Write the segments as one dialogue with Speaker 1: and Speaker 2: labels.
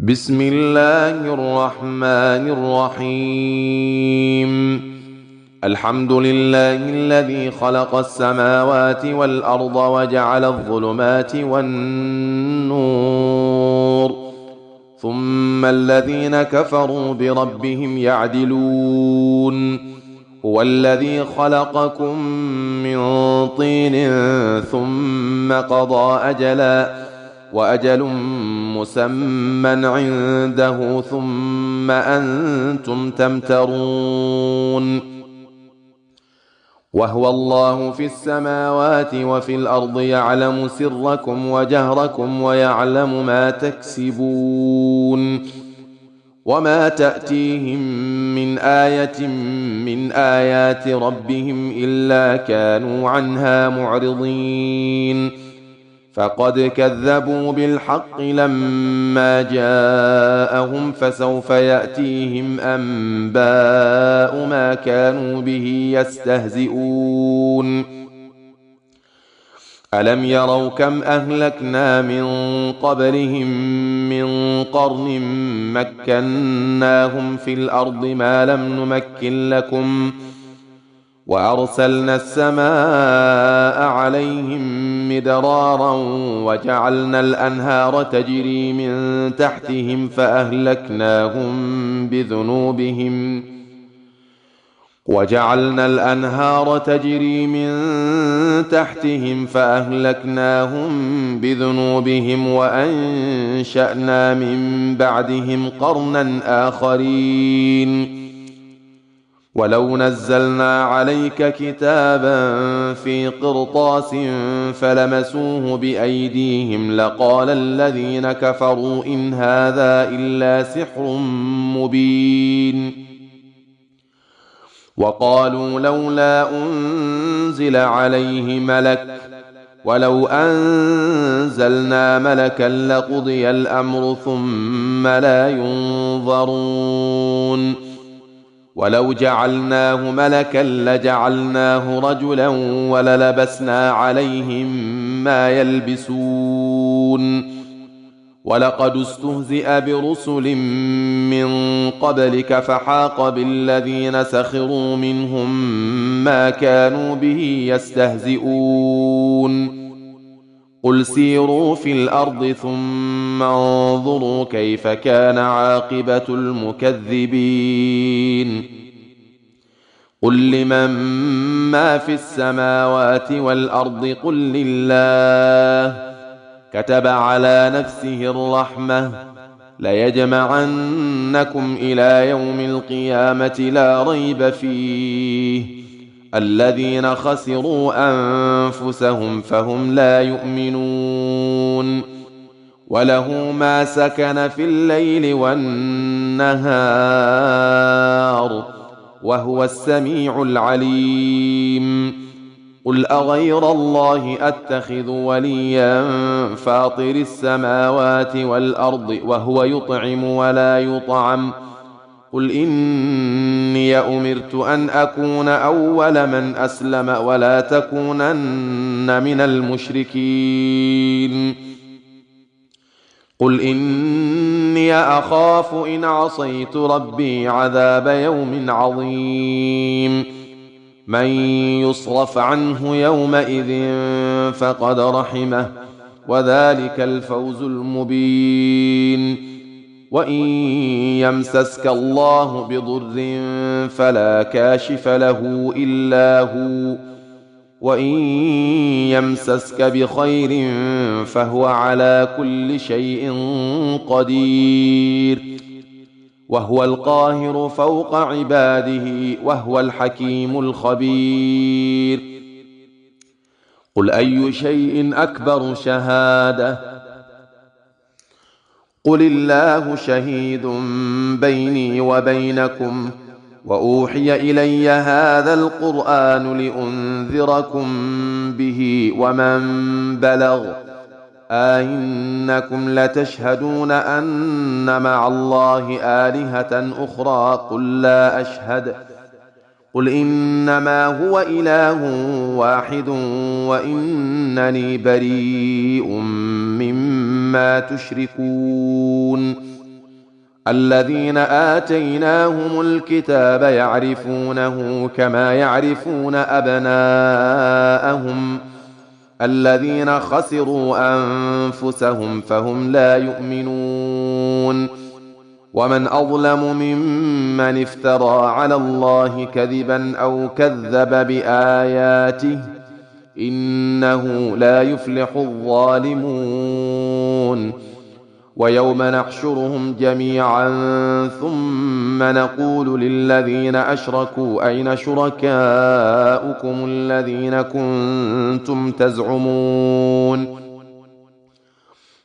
Speaker 1: بسم الله الرحمن الرحيم. الحمد لله الذي خلق السماوات والأرض وجعل الظلمات والنور، ثم الذين كفروا بربهم يعدلون. هو الذي خلقكم من طين ثم قضى أجلا، وأجل مسمى عنده، ثم أنتم تمترون. وهو الله في السماوات وفي الأرض، يعلم سركم وجهركم ويعلم ما تكسبون. وما تأتيهم من آية من آيات ربهم إلا كانوا عنها معرضين. فقد كذبوا بالحق لما جاءهم، فسوف يأتيهم أنباء ما كانوا به يستهزئون. ألم يروا كم أهلكنا من قبلهم من قرن مكناهم في الأرض ما لم نمكن لكم، وأرسلنا السماء عليهم مدرارا، وجعلنا الأنهار تجري من تحتهم فأهلكناهم بذنوبهم وأنشأنا من بعدهم قرنا آخرين. ولو نزلنا عليك كتابا في قرطاس فلمسوه بأيديهم لقال الذين كفروا إن هذا إلا سحر مبين. وقالوا لولا أنزل عليه ملك، ولو أنزلنا ملكا لقضي الأمر ثم لا ينظرون. ولو جعلناه ملكا لجعلناه رجلا وللبسنا عليهم ما يلبسون. ولقد استهزئ برسل من قبلك فحاق بالذين سخروا منهم ما كانوا به يستهزئون. قل سيروا في الأرض ثم انظروا كيف كان عاقبة المكذبين. قل لمن ما في السماوات والأرض قل لله. كتب على نفسه الرحمة ليجمعنكم إلى يوم القيامة لا ريب فيه. الذين خسروا أنفسهم فهم لا يؤمنون. وله ما سكن في الليل والنهار وهو السميع العليم. قل أغير الله أتخذ وليا فاطر السماوات والأرض وهو يطعم ولا يطعم. قل إني أمرت أن أكون أول من أسلم ولا تكونن من المشركين. قل إني أخاف إن عصيت ربي عذاب يوم عظيم. من يصرف عنه يومئذ فقد رحمه، وذلك الفوز المبين. وإن يمسسك الله بضر فلا كاشف له إلا هو، وإن يمسسك بخير فهو على كل شيء قدير. وهو القاهر فوق عباده وهو الحكيم الخبير. قل أي شيء أكبر شهادة؟ قل الله شهيد بيني وبينكم. وأوحي إلي هذا القرآن لأنذركم به ومن بلغ. أئنكم لتشهدون أن مع الله آلهة أخرى؟ قل لا أشهد. قل إنما هو إله واحد وإنني بريء مما تشركون. الذين آتيناهم الكتاب يعرفونه كما يعرفون أبناءهم الذين خسروا أنفسهم فهم لا يؤمنون ومن أظلم ممن افترى على الله كذبا أو كذب بآياته إنه لا يفلح الظالمون ويوم نحشرهم جميعا ثم نقول للذين أشركوا أين شركاؤكم الذين كنتم تزعمون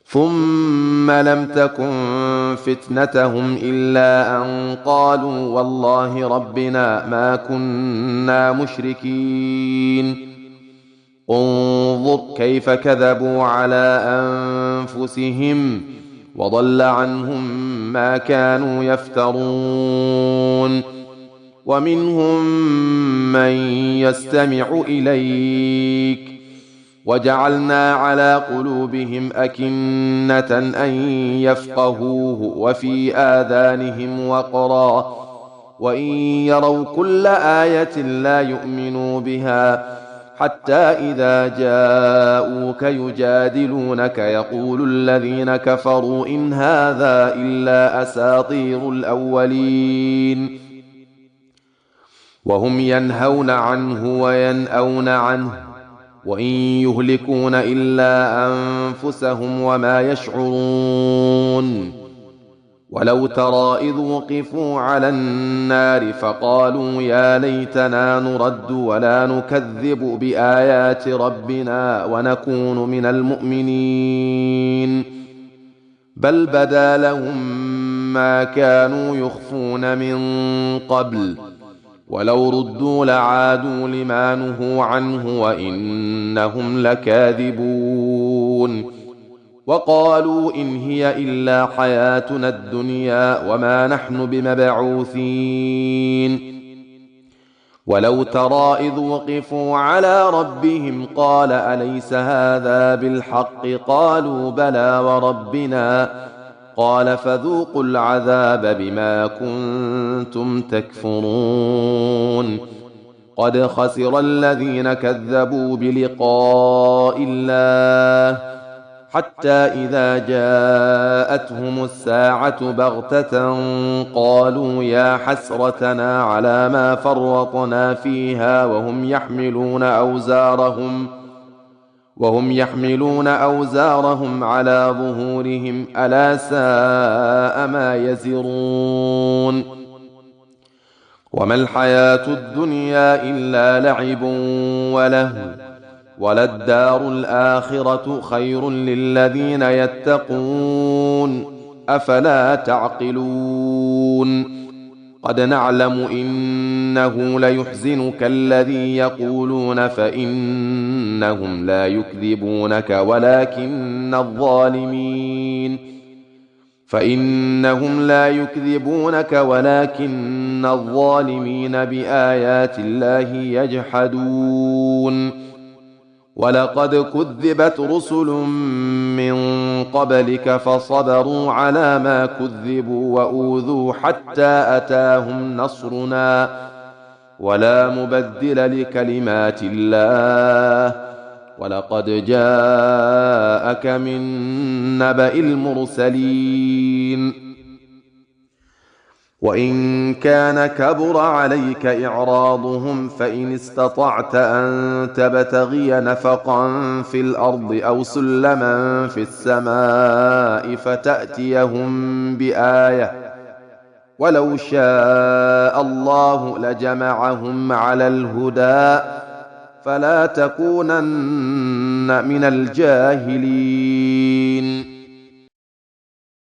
Speaker 1: ثم لم تكن فتنتهم إلا أن قالوا والله ربنا ما كنا مشركين انظر كيف كذبوا على أنفسهم وضل عنهم ما كانوا يفترون ومنهم من يستمع إليك وجعلنا على قلوبهم أكنة أن يفقهوه وفي آذانهم وقرا وإن يروا كل آية لا يؤمنوا بها حتى إذا جاءوك يجادلونك يقول الذين كفروا إن هذا إلا أساطير الأولين وهم ينهون عنه وينأون عنه وإن يهلكون إلا أنفسهم وما يشعرون ولو ترى إذ وقفوا على النار فقالوا يا ليتنا نرد ولا نكذب بآيات ربنا ونكون من المؤمنين بل بدا لهم ما كانوا يخفون من قبل ولو ردوا لعادوا لما نهوا عنه وإنهم لكاذبون وقالوا إن هي إلا حياتنا الدنيا وما نحن بمبعوثين ولو ترى إذ وقفوا على ربهم قال أليس هذا بالحق قالوا بلى وربنا قال فذوقوا العذاب بما كنتم تكفرون قد خسر الذين كذبوا بلقاء الله حتى إذا جاءتهم الساعة بغتة قالوا يا حسرتنا على ما فرطنا فيها وهم يحملون أوزارهم على ظهورهم ألا ساء ما يزرون وما الحياة الدنيا إلا لعب ولهو وللدار الآخرة خير للذين يتقون أفلا تعقلون قد نعلم إنه ليحزنك الذي يقولون فإنهم لا يكذبونك ولكن الظالمين بآيات الله يجحدون ولقد كذبت رسل من قبلك فصبروا على ما كذبوا وأوذوا حتى أتاهم نصرنا ولا مبدل لكلمات الله ولقد جاءك من نبأ المرسلين وإن كان كبر عليك إعراضهم فإن استطعت أن تبتغي نفقا في الأرض أو سلما في السماء فتأتيهم بآية ولو شاء الله لجمعهم على الهدى فلا تكونن من الجاهلين